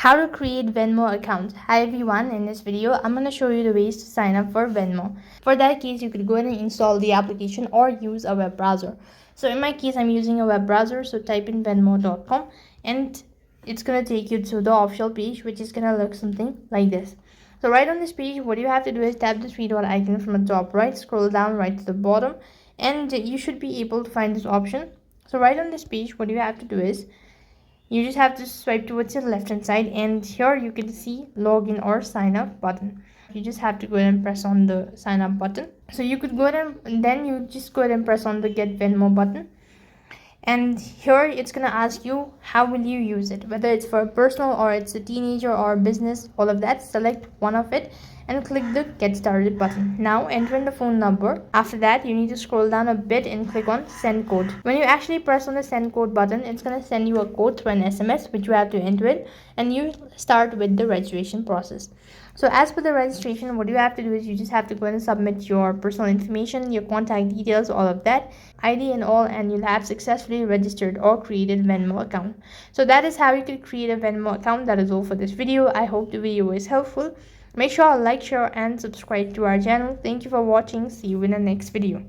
How to create Venmo account. Hi everyone, in this video I'm going to show you the ways to sign up for Venmo. For that case, you could go ahead and install the application or use a web browser. So in my case, I'm using a web browser, so type in venmo.com and it's going to take you to the official page, which is going to look something like this. So right on this page, what you have to do is tap the three dot icon from the top right, scroll down right to the bottom, and you should be able to find this option. So right on this page, what you have to do is you just have to swipe towards your left hand side, and here you can see login or sign up button. You just have to go ahead and press on the sign up button. So you could go ahead and then you just go ahead and press on the get Venmo button, and here it's gonna ask you how will you use it, whether it's for personal or it's a teenager or business. All of that, select one of it and click the get started button. Now enter in the phone number. After that, you need to scroll down a bit and click on send code. When you actually press on the send code button, it's going to send you a code through an SMS, which you have to enter it, and you start with the registration process. So as per the registration, what you have to do is you just have to go and submit your personal information, your contact details, all of that, ID and all, and you'll have successfully registered or created Venmo account. So that is how you can create a Venmo account. That is all for this video. I hope the video was helpful. Make sure to like, share and subscribe to our channel. Thank you for watching. See you in the next video.